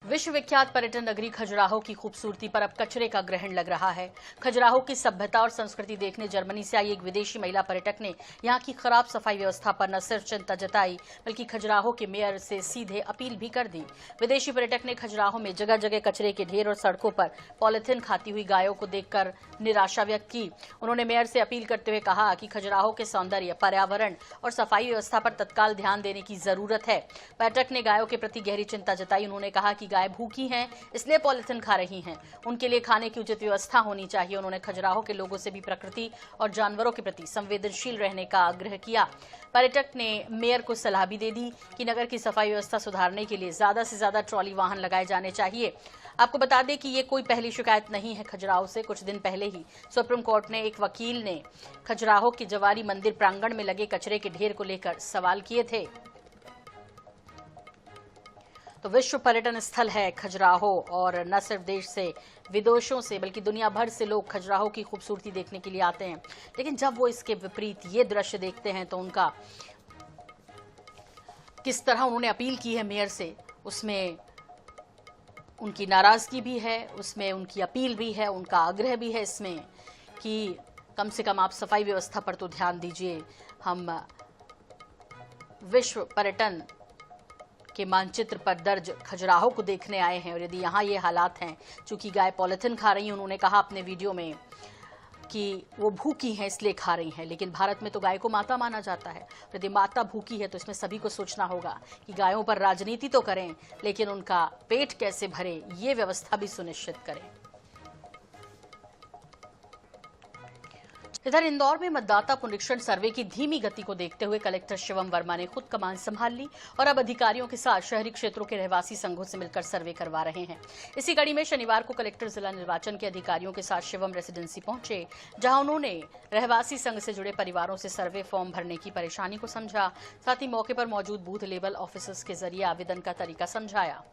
विश्वविख्यात पर्यटन नगरी खजुराहो की खूबसूरती पर अब कचरे का ग्रहण लग रहा है। खजुराहो की सभ्यता और संस्कृति देखने जर्मनी से आई एक विदेशी महिला पर्यटक ने यहां की खराब सफाई व्यवस्था पर न सिर्फ चिंता जताई बल्कि खजुराहो के मेयर से सीधे अपील भी कर दी। विदेशी पर्यटक ने खजुराहो में जगह जगह कचरे के ढेर और सड़कों पर पॉलिथीन खाती हुई गायों को देखकर निराशा व्यक्त की। उन्होंने मेयर से अपील करते हुए कहा कि खजुराहो के सौंदर्य, पर्यावरण और सफाई व्यवस्था पर तत्काल ध्यान देने की जरूरत है। पर्यटक ने गायों के प्रति गहरी चिंता जताई। उन्होंने कहा कि गाय भूखी हैं, इसलिए पॉलिथीन खा रही हैं। उनके लिए खाने की उचित व्यवस्था होनी चाहिए। उन्होंने खजुराहो के लोगों से भी प्रकृति और जानवरों के प्रति संवेदनशील रहने का आग्रह किया। पर्यटक ने मेयर को सलाह भी दे दी कि नगर की सफाई व्यवस्था सुधारने के लिए ज्यादा से ज्यादा ट्रॉली वाहन लगाए जाने चाहिए। आपको बता दें कि ये कोई पहली शिकायत नहीं है खजुराहो से। कुछ दिन पहले ही सुप्रीम कोर्ट ने एक वकील ने खजुराहो के जवारी मंदिर प्रांगण में लगे कचरे के ढेर को लेकर सवाल किए थे। तो विश्व पर्यटन स्थल है खजुराहो और न सिर्फ देश से, विदेशों से बल्कि दुनिया भर से लोग खजुराहो की खूबसूरती देखने के लिए आते हैं। लेकिन जब वो इसके विपरीत ये दृश्य देखते हैं तो उनका किस तरह उन्होंने अपील की है मेयर से, उसमें उनकी नाराजगी भी है, उसमें उनकी अपील भी है, उनका आग्रह भी है इसमें कि कम से कम आप सफाई व्यवस्था पर तो ध्यान दीजिए। हम विश्व पर्यटन के मानचित्र पर दर्ज खजुराहो को देखने आए हैं और यदि यहाँ ये हालात हैं, चूंकि गाय पॉलिथीन खा रही हैं, उन्होंने कहा अपने वीडियो में कि वो भूखी हैं इसलिए खा रही हैं, लेकिन भारत में तो गाय को माता माना जाता है। यदि माता भूखी है तो इसमें सभी को सोचना होगा कि गायों पर राजनीति तो करें लेकिन उनका पेट कैसे भरे ये व्यवस्था भी सुनिश्चित करें। इधर इंदौर में मतदाता पुनरीक्षण सर्वे की धीमी गति को देखते हुए कलेक्टर शिवम वर्मा ने खुद कमान संभाल ली और अब अधिकारियों के साथ शहरी क्षेत्रों के रहवासी संघों से मिलकर सर्वे करवा रहे हैं। इसी कड़ी में शनिवार को कलेक्टर जिला निर्वाचन के अधिकारियों के साथ शिवम रेसिडेंसी पहुंचे, जहां उन्होंने रहवासी संघ से जुड़े परिवारों से सर्वे फॉर्म भरने की परेशानी को समझा। साथ ही मौके पर मौजूद बूथ लेवल ऑफिसर्स के जरिए आवेदन का तरीका समझाया।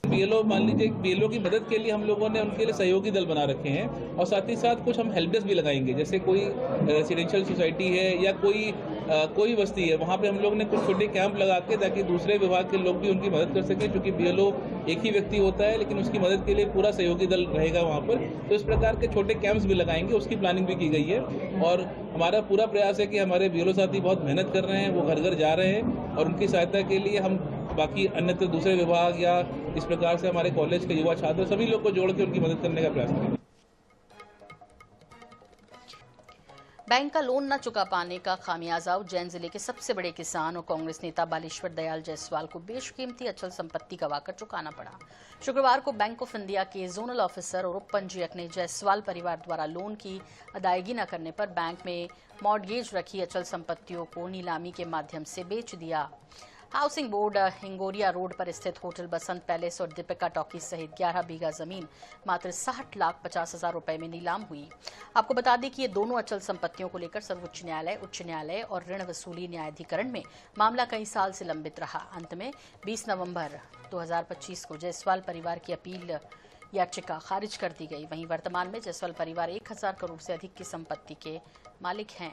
बीएलओ मान लीजिए, बीएलओ की मदद के लिए हम लोगों ने उनके लिए सहयोगी दल बना रखे हैं और साथ ही साथ कुछ हम हेल्प डेस्क भी लगाएंगे। जैसे कोई रेसिडेंशियल सोसाइटी है या कोई बस्ती है, वहाँ पे हम लोग ने कुछ छोटे कैंप लगा के ताकि दूसरे विभाग के लोग भी उनकी मदद कर सकें, क्योंकि बीएलओ एक ही व्यक्ति होता है लेकिन उसकी मदद के लिए पूरा सहयोगी दल रहेगा वहाँ पर। तो इस प्रकार के छोटे कैंप्स भी लगाएंगे, उसकी प्लानिंग भी की गई है और हमारा पूरा प्रयास है कि हमारे बीएलओ साथी बहुत मेहनत कर रहे हैं, वो घर घर जा रहे हैं और उनकी सहायता के लिए हम बाकी अन्यत्र दूसरे विभाग या इस प्रकार से हमारे कॉलेज के युवा छात्र सभी लोग को जोड़ के उनकी मदद करने का प्रयास करेंगे। बैंक का लोन न चुका पाने का खामियाजा उज्जैन जिले के सबसे बड़े किसान और कांग्रेस नेता बालेश्वर दयाल जायसवाल को बेशकीमती अचल संपत्ति गंवाकर चुकाना पड़ा। शुक्रवार को बैंक ऑफ इंडिया के जोनल ऑफिसर और उप पंजीयक ने जायसवाल परिवार द्वारा लोन की अदायगी न करने पर बैंक में मॉर्गेज रखी अचल संपत्तियों को नीलामी के माध्यम से बेच दिया। हाउसिंग बोर्ड हिंगोरिया रोड पर स्थित होटल बसंत पैलेस और दीपिका टॉकीज सहित 11 बीघा जमीन मात्र 60,50,000 रुपए में नीलाम हुई। आपको बता दें कि ये दोनों अचल संपत्तियों को लेकर सर्वोच्च न्यायालय, उच्च न्यायालय और ऋण वसूली न्यायाधिकरण में मामला कई साल से लंबित रहा। अंत में 20 नवंबर 2025 को जायसवाल परिवार की अपील याचिका खारिज कर दी गई। वहीं वर्तमान में जायसवाल परिवार 1,000 करोड़ से अधिक की संपत्ति के मालिक हैं।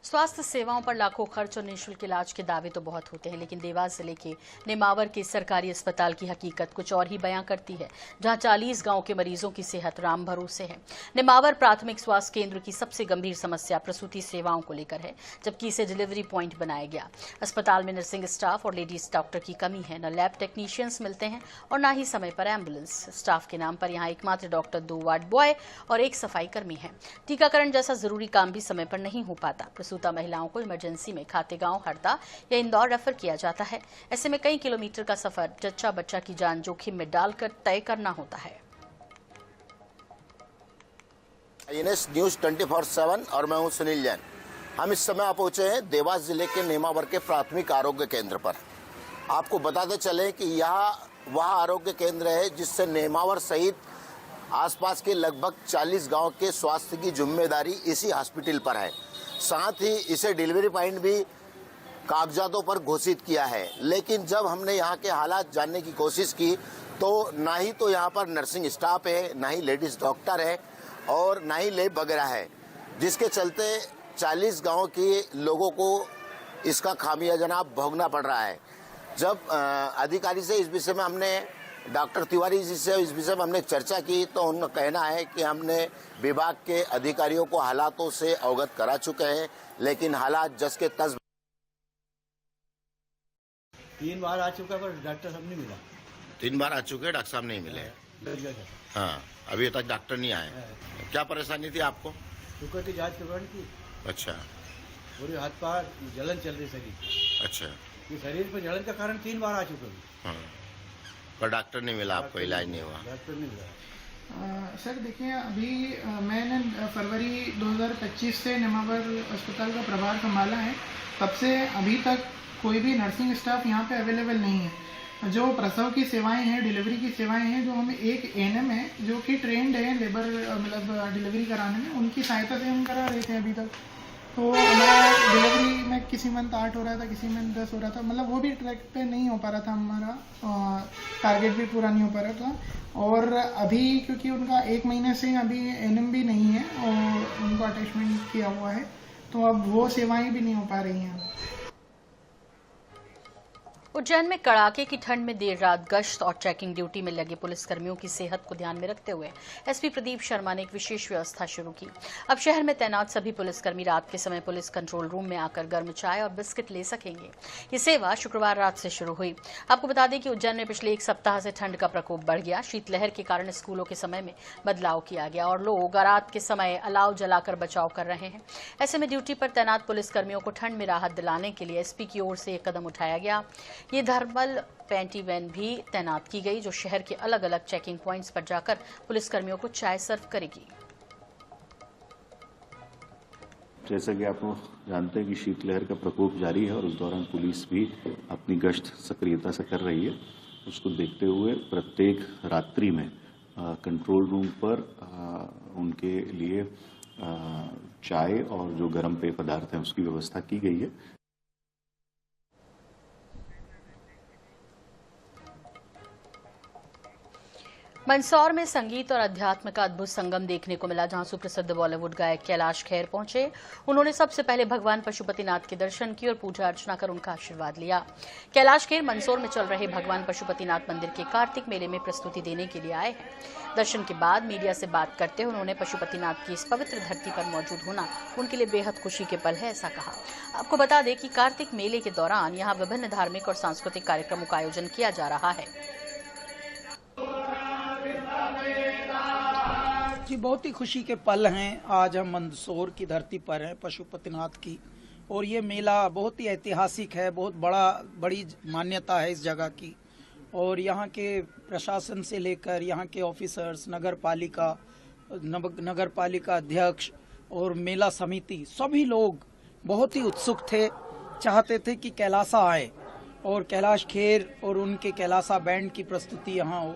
स्वास्थ्य सेवाओं पर लाखों खर्च और निःशुल्क इलाज के दावे तो बहुत होते हैं, लेकिन देवास जिले के नेमावर के सरकारी अस्पताल की हकीकत कुछ और ही बयां करती है, जहां 40 गांव के मरीजों की सेहत राम भरोसे है। नेमावर प्राथमिक स्वास्थ्य केंद्र की सबसे गंभीर समस्या प्रसूति सेवाओं को लेकर है, जबकि इसे डिलीवरी पॉइंट बनाया गया। अस्पताल में नर्सिंग स्टाफ और लेडीज डॉक्टर की कमी है, न लैब टेक्नीशियंस मिलते हैं और न ही समय पर एम्बुलेंस। स्टाफ के नाम पर यहाँ एकमात्र डॉक्टर, 2 वार्ड बॉय और 1 सफाई कर्मी है। टीकाकरण जैसा जरूरी काम भी समय पर नहीं हो पाता। महिलाओं को इमरजेंसी में खातेगांव, हरदा या इंदौर रेफर किया जाता है। ऐसे में कई किलोमीटर का सफर जच्चा बच्चा की जान जोखिम में डालकर तय करना होता है। INS न्यूज 24/7 और मैं हूं सुनील जैन। हम इस समय पहुंचे हैं देवास जिले के नेमावर के प्राथमिक आरोग्य केंद्र पर। आपको बताते चले कि यह वह आरोग्य केंद्र है जिससे नेमावर सहित आसपास के लगभग 40 गांव के स्वास्थ्य की जिम्मेदारी इसी हॉस्पिटल पर है। साथ ही इसे डिलीवरी पॉइंट भी कागजातों पर घोषित किया है। लेकिन जब हमने यहाँ के हालात जानने की कोशिश की तो ना ही तो यहाँ पर नर्सिंग स्टाफ है, ना ही लेडीज डॉक्टर है और ना ही लैब वगैरह है, जिसके चलते 40 गांव के लोगों को इसका खामियाजा भोगना पड़ रहा है। जब अधिकारी से इस विषय में हमने डॉक्टर तिवारी जी से इस विषय में हमने चर्चा की तो उनका कहना है कि हमने विभाग के अधिकारियों को हालातों से अवगत करा चुके हैं, लेकिन हालात जस के तस। 3 बार आ चुका पर डॉक्टर साहब नहीं मिला। 3 बार आ चुके, डॉक्टर साहब नहीं मिले। हाँ, अभी तक डॉक्टर नहीं आए। क्या परेशानी थी आपको? शुगर की जांच करवानी थी। अच्छा। पूरे हाथ पैर जलन चल रही शरीर। अच्छा। ये शरीर पर जलन का कारण 3 बार आ चुका है। हाँ, पर डॉक्टर नहीं मिला, आपको इलाज नहीं हुआ। डॉक्टर नहीं मिला। सर देखिए, अभी मैंने फरवरी 2025 से निमावर अस्पताल का प्रभार संभाला है। तब से अभी तक कोई भी नर्सिंग स्टाफ यहाँ पे अवेलेबल नहीं है। जो प्रसव की सेवाएं हैं, डिलीवरी की सेवाएं हैं, जो हमें एक एएनएम है जो कि ट्रेंड है लेबर मतलब डिलीवरी कराने में, उनकी सहायता से हम करा रहे थे अभी तक। तो हमारा डिलीवरी में किसी मंथ 8 हो रहा था, किसी मंथ 10 हो रहा था, मतलब वो भी ट्रैक पे नहीं हो पा रहा था, हमारा टारगेट भी पूरा नहीं हो पा रहा था। और अभी क्योंकि उनका 1 महीने से अभी एएनएम भी नहीं है और उनको अटैचमेंट किया हुआ है, तो अब वो सेवाएं भी नहीं हो पा रही हैं। उज्जैन में कड़ाके की ठंड में देर रात गश्त और चेकिंग ड्यूटी में लगे पुलिसकर्मियों की सेहत को ध्यान में रखते हुए एसपी प्रदीप शर्मा ने एक विशेष व्यवस्था शुरू की। अब शहर में तैनात सभी पुलिसकर्मी रात के समय पुलिस कंट्रोल रूम में आकर गर्म चाय और बिस्किट ले सकेंगे। ये सेवा शुक्रवार रात से शुरू हुई। आपको बता दें कि उज्जैन में पिछले 1 सप्ताह से ठंड का प्रकोप बढ़ गया। शीतलहर के कारण स्कूलों के समय में बदलाव किया गया और लोग रात के समय अलाव जलाकर बचाव कर रहे हैं। ऐसे में ड्यूटी पर तैनात पुलिसकर्मियों को ठंड में राहत दिलाने के लिए एसपी की ओर से एक कदम उठाया गया। ये थर्मल पैंटी वैन भी तैनात की गई जो शहर के अलग अलग चेकिंग पॉइंट्स पर जाकर पुलिसकर्मियों को चाय सर्व करेगी। जैसा कि आप जानते हैं कि शीतलहर का प्रकोप जारी है और उस दौरान पुलिस भी अपनी गश्त सक्रियता से कर रही है। उसको देखते हुए प्रत्येक रात्रि में कंट्रोल रूम पर उनके लिए चाय और जो गर्म पेय पदार्थ हैं उसकी व्यवस्था की गई है। मंदसौर में संगीत और अध्यात्म का अद्भुत संगम देखने को मिला, जहां सुप्रसिद्ध बॉलीवुड गायक कैलाश खेर पहुंचे। उन्होंने सबसे पहले भगवान पशुपतिनाथ के दर्शन किए और पूजा अर्चना कर उनका आशीर्वाद लिया। कैलाश खेर मंदसौर में चल रहे भगवान पशुपतिनाथ मंदिर के कार्तिक मेले में प्रस्तुति देने के लिए आए हैं। दर्शन के बाद मीडिया से बात करते हुए उन्होंने पशुपतिनाथ की इस पवित्र धरती पर मौजूद होना उनके लिए बेहद खुशी के पल है, ऐसा कहा। आपको बता दें कि कार्तिक मेले के दौरान यहाँ विभिन्न धार्मिक और सांस्कृतिक कार्यक्रमों का आयोजन किया जा रहा है। जी, बहुत ही खुशी के पल हैं। आज हम मंदसौर की धरती पर हैं, पशुपतिनाथ की, और ये मेला बहुत ही ऐतिहासिक है। बहुत बड़ी मान्यता है इस जगह की और यहाँ के प्रशासन से लेकर यहाँ के ऑफिसर्स, नगर पालिका अध्यक्ष और मेला समिति, सभी लोग बहुत ही उत्सुक थे, चाहते थे कि कैलासा आए और कैलाश खेर और उनके कैलासा बैंड की प्रस्तुति यहाँ हो।